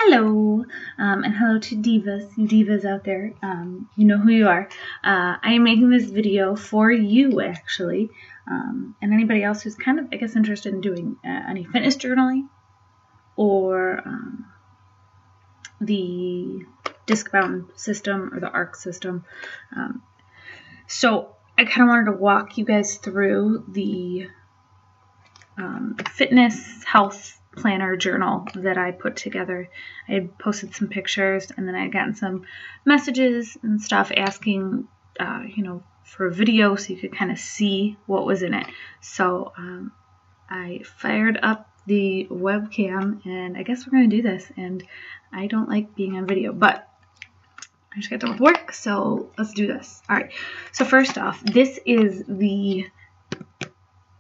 Hello, and hello to divas, you divas out there. You know who you are. I am making this video for you, actually, and anybody else who's kind of, I guess, interested in doing any fitness journaling or the disc-bound system or the ARC system. So I kind of wanted to walk you guys through the fitness health planner journal that I put together. I had posted some pictures, and then I had gotten some messages and stuff asking, for a video so you could kind of see what was in it. So I fired up the webcam, and I guess we're going to do this. And I don't like being on video, but I just got done with work, so let's do this. All right. So first off, this is the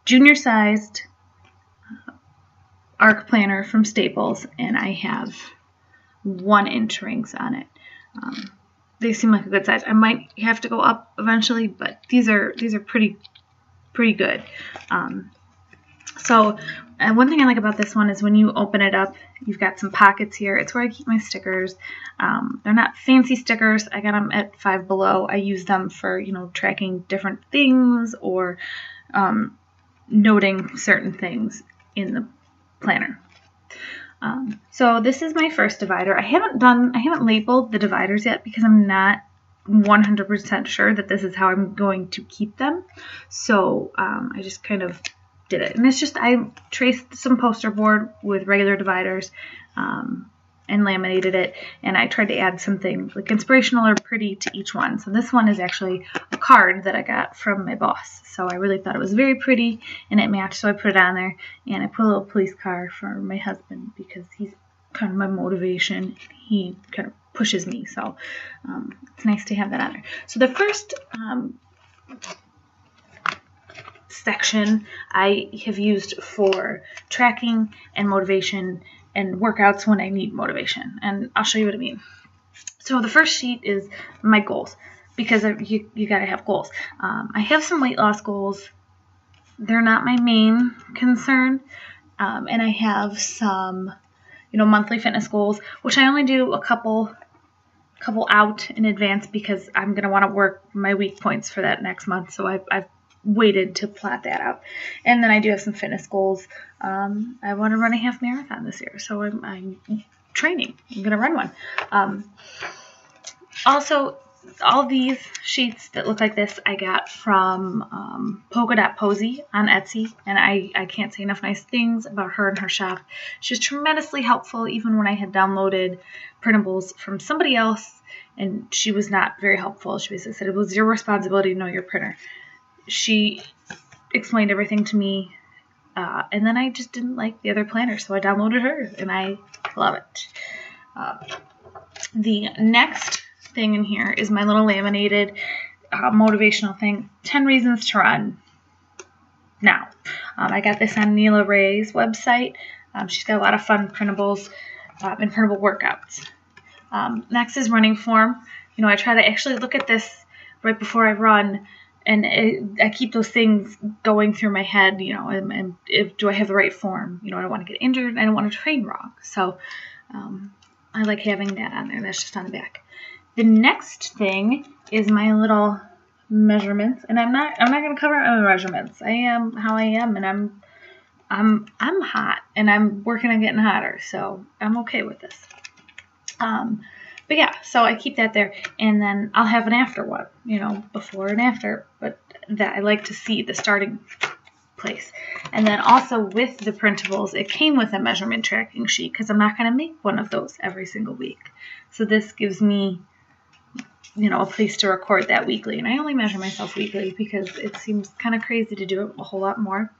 junior-sized ARC planner from Staples, and I have 1-inch rings on it. They seem like a good size. I might have to go up eventually, but these are pretty good. So one thing I like about this one is when you open it up, you've got some pockets here. It's where I keep my stickers. They're not fancy stickers. I got them at Five Below. I use them for tracking different things or noting certain things in the planner. So this is my first divider. I haven't labeled the dividers yet because I'm not 100% sure that this is how I'm going to keep them. So I just kind of did it. And it's just, I traced some poster board with regular dividers and laminated it, and I tried to add something like inspirational or pretty to each one. So this one is actually a card that I got from my boss. So I really thought it was very pretty and it matched, so I put it on there, and I put a little police car for my husband because he's kind of my motivation. He kind of pushes me, so it's nice to have that on there. So the first section I have used for tracking and motivation and workouts when I need motivation, and I'll show you what I mean. So the first sheet is my goals, because you gotta have goals. I have some weight loss goals. They're not my main concern, and I have some monthly fitness goals, which I only do a couple out in advance because I'm gonna want to work my week points for that next month. So I've waited to plot that out. And then I do have some fitness goals. I want to run a half marathon this year, so I'm training. I'm going to run one. Also, all these sheets that look like this I got from Polka.Posy on Etsy, and I can't say enough nice things about her and her shop. She's tremendously helpful, even when I had downloaded printables from somebody else, and she was not very helpful. She basically said it was your responsibility to know your printer. She explained everything to me, and then I just didn't like the other planner, so I downloaded her, and I love it. The next thing in here is my little laminated motivational thing, 10 Reasons to Run Now. I got this on Neela Ray's website. She's got a lot of fun printables and printable workouts. Next is running form. I try to actually look at this right before I run, and I keep those things going through my head, and do I have the right form? I don't want to get injured. I don't want to train wrong. So I like having that on there. That's just on the back. The next thing is my little measurements, and I'm not going to cover my measurements. I am how I am, and I'm hot, and I'm working on getting hotter, so I'm okay with this. But yeah, so I keep that there, and then I'll have an after one, before and after, but that I like to see the starting place. And then also with the printables, it came with a measurement tracking sheet because I'm not going to make one of those every single week. So this gives me, a place to record that weekly, and I only measure myself weekly because it seems kind of crazy to do it a whole lot more.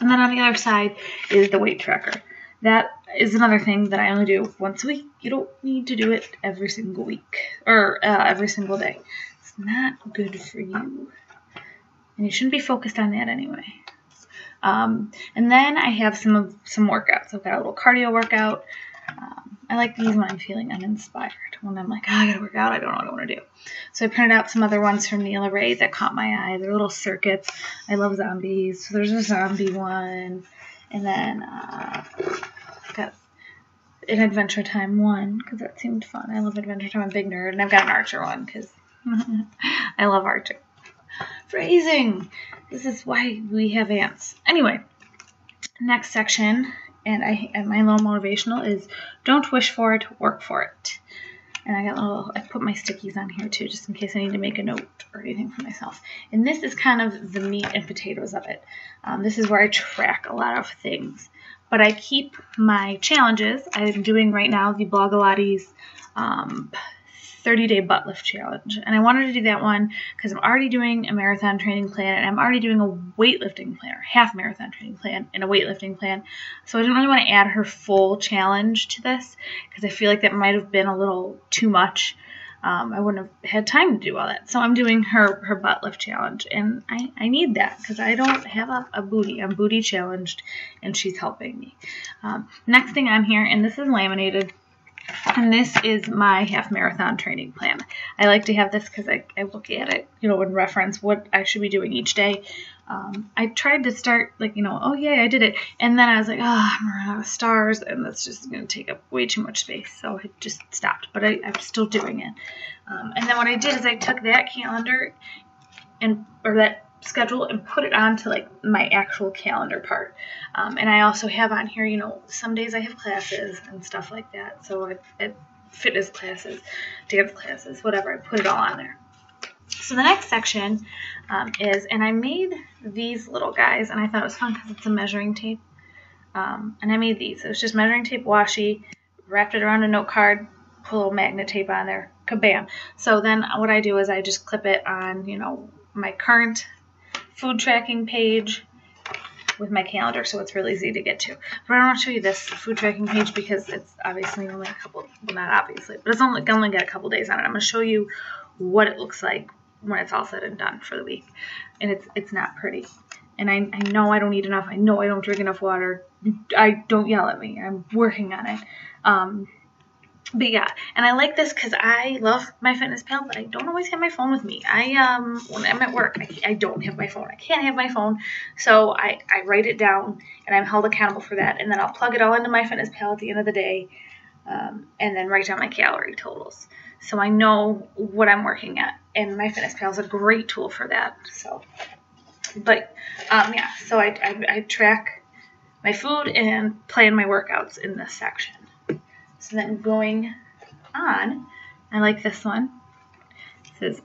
And then on the other side is the weight tracker. That is another thing that I only do once a week. You don't need to do it every single week or every single day. It's not good for you. And you shouldn't be focused on that anyway. And then I have some workouts. I've got a little cardio workout. I like these when I'm feeling uninspired. When I'm like, I gotta work out, I don't know what I want to do. So I printed out some other ones from Neela Ray that caught my eye. They're little circuits. I love zombies. So there's a zombie one. And then I've got an Adventure Time one because that seemed fun. I love Adventure Time. I'm a big nerd, and I've got an Archer one because I love Archer. Phrasing. This is why we have ants. Anyway, next section, and my little motivational is don't wish for it, work for it. And I put my stickies on here too, just in case I need to make a note or anything for myself. And this is kind of the meat and potatoes of it. This is where I track a lot of things. But I keep my challenges. I'm doing right now the Blogilates 30-day butt lift challenge. And I wanted to do that one because I'm already doing a marathon training plan, and I'm already doing a weightlifting plan, or half marathon training plan and a weightlifting plan. So I didn't really want to add her full challenge to this because I feel like that might have been a little too much. I wouldn't have had time to do all that. So I'm doing her butt lift challenge, and I need that because I don't have a booty. I'm booty challenged, and she's helping me. Next thing on here, and this is laminated, and this is my half marathon training plan. I like to have this because I look at it, and reference what I should be doing each day. I tried to start oh yeah, I did it. And then I was like, I'm running out of stars and that's just going to take up way too much space. So I just stopped, but I'm still doing it. And then what I did is I took that calendar or that schedule and put it onto my actual calendar part. And I also have on here, some days I have classes and stuff like that. So I fitness classes, dance classes, whatever. I put it all on there. So the next section and I made these little guys, and I thought it was fun because it's a measuring tape. And I made these. It was just measuring tape washi, wrapped it around a note card, put a little magnet tape on there, kabam. So then what I do is I just clip it on, my current food tracking page with my calendar, so it's really easy to get to. But I don't want to show you this food tracking page because it's obviously only a couple, well, not obviously, but it's only got a couple days on it. I'm going to show you what it looks like when it's all said and done for the week. And it's not pretty. And I know I don't eat enough. I know I don't drink enough water. Don't yell at me. I'm working on it. But yeah, and I like this because I love my FitnessPal, but I don't always have my phone with me. When I'm at work, I don't have my phone. I can't have my phone, so I write it down, and I'm held accountable for that. And then I'll plug it all into my FitnessPal at the end of the day, and then write down my calorie totals. So I know what I'm working at, and my FitnessPal is a great tool for that. So, but yeah, so I track my food and plan my workouts in this section. So then going on, I like this one. It says,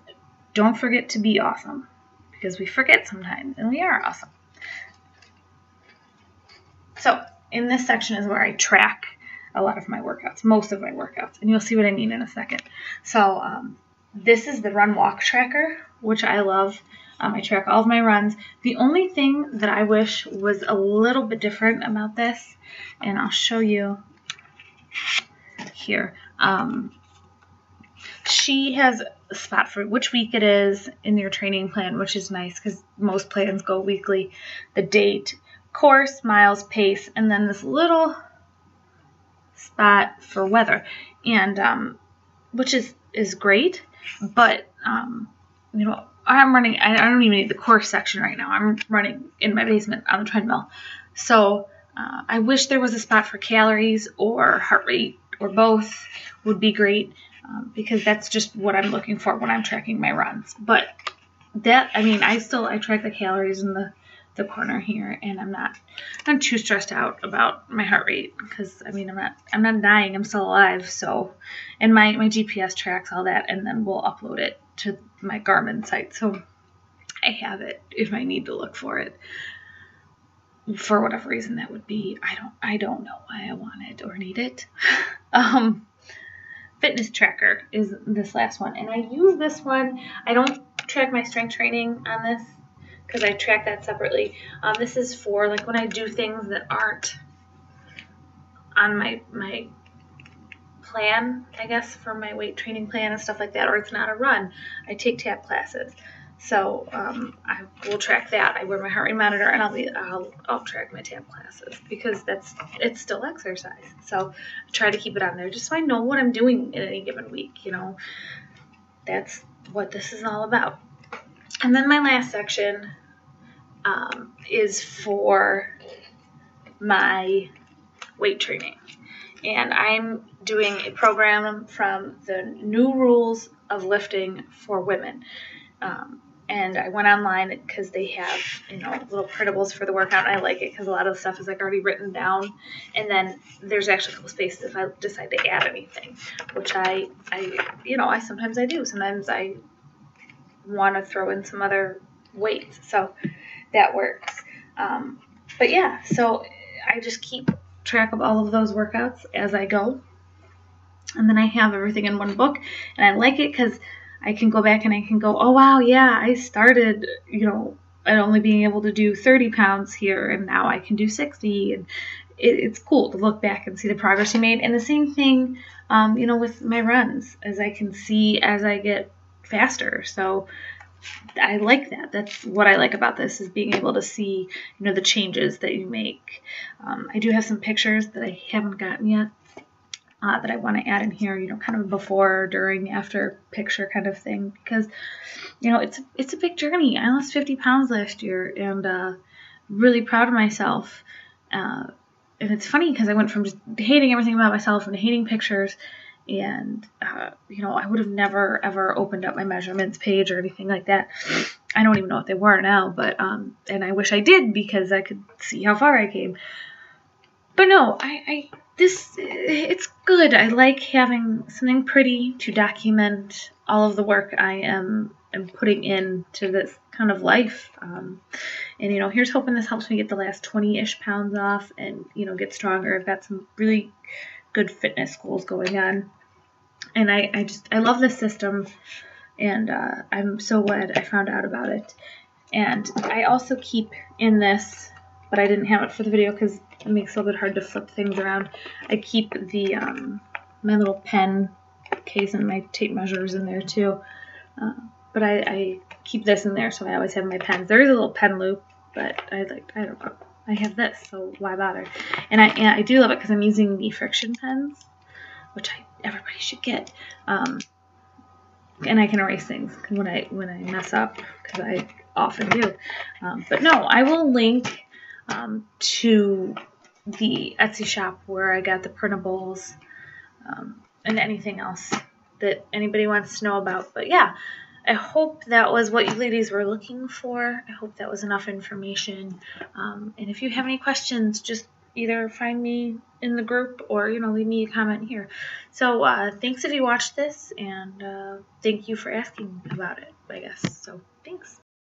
don't forget to be awesome, because we forget sometimes, and we are awesome. So in this section is where I track a lot of my workouts, most of my workouts, and you'll see what I mean in a second. So this is the run walk tracker, which I love. I track all of my runs. The only thing that I wish was a little bit different about this, and I'll show you here. She has a spot for which week it is in your training plan, which is nice because most plans go weekly. The date, course, miles, pace, and then this little spot for weather, and which is great. But I'm running. I don't even need the course section right now. I'm running in my basement on the treadmill. So I wish there was a spot for calories or heart rate or both would be great, because that's just what I'm looking for when I'm tracking my runs. But that, I track the calories in the corner here, and I'm not too stressed out about my heart rate because I'm not dying. I'm still alive. So, and my GPS tracks all that, and then we'll upload it to my Garmin site. So I have it if I need to look for it. For whatever reason that would be, I don't know why I want it or need it. Fitness tracker is this last one, and I use this one. I don't track my strength training on this because I track that separately. This is for when I do things that aren't on my plan, I guess, for my weight training plan and stuff like that, or it's not a run. I take tap classes. So I will track that. I wear my heart rate monitor, and I'll track my tap classes because it's still exercise. So I try to keep it on there just so I know what I'm doing in any given week. That's what this is all about. And then my last section is for my weight training, and I'm doing a program from the New Rules of Lifting for Women. And I went online because they have, little printables for the workout, and I like it because a lot of the stuff is like already written down, and then there's actually a couple spaces if I decide to add anything, which I sometimes I do. Sometimes I want to throw in some other weights, so that works. But yeah, so I just keep track of all of those workouts as I go, and then I have everything in one book, and I like it because I can go back and I can go, oh wow, yeah, I started, at only being able to do 30 pounds here, and now I can do 60, and it's cool to look back and see the progress you made. And the same thing, with my runs, as I can see as I get faster. So I like that. That's what I like about this, is being able to see, the changes that you make. I do have some pictures that I haven't gotten yet. That I want to add in here, kind of a before, during, after picture kind of thing, because, it's a big journey. I lost 50 pounds last year, and really proud of myself. And it's funny because I went from just hating everything about myself and hating pictures, and, I would have never, ever opened up my measurements page or anything like that. I don't even know what they were now, but, and I wish I did, because I could see how far I came. But no, it's good. I like having something pretty to document all of the work I am putting into this kind of life. And, here's hoping this helps me get the last 20-ish pounds off and, get stronger. I've got some really good fitness goals going on. And I love this system, and I'm so glad I found out about it. And I also keep in this, but I didn't have it for the video because it makes it a little bit hard to flip things around. I keep the my little pen case and my tape measures in there too. But I keep this in there, so I always have my pens. There is a little pen loop, but I don't know. I have this, so why bother? And I do love it because I'm using the Frixion pens, which everybody should get. And I can erase things when I mess up, because I often do. But no, I will link to the Etsy shop where I got the printables, and anything else that anybody wants to know about. But yeah, I hope that was what you ladies were looking for. I hope that was enough information. And if you have any questions, just either find me in the group or, leave me a comment here. So thanks if you watched this, and thank you for asking about it, I guess. So thanks.